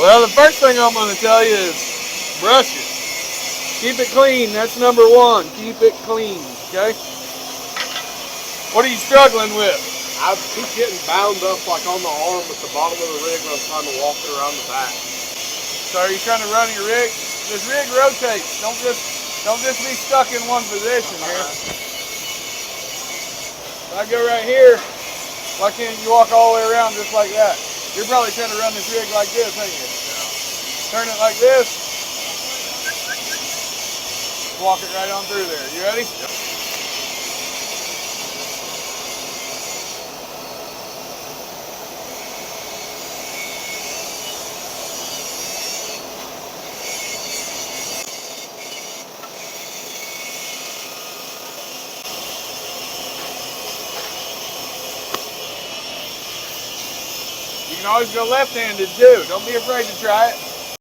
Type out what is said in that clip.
Well, the first thing I'm going to tell you is brush it. Keep it clean. That's number one. Keep it clean. Okay? What are you struggling with? I keep getting bound up like on the arm at the bottom of the rig when I'm trying to walk it around the back. So are you trying to run your rig? This rig rotates. Don't just be stuck in one position here. If I go right here, why can't you walk all the way around just like that? You're probably trying to run this rig like this, ain't you? Turn it like this. Walk it right on through there. You ready? Yep. You can always go left-handed too. Don't be afraid to try it.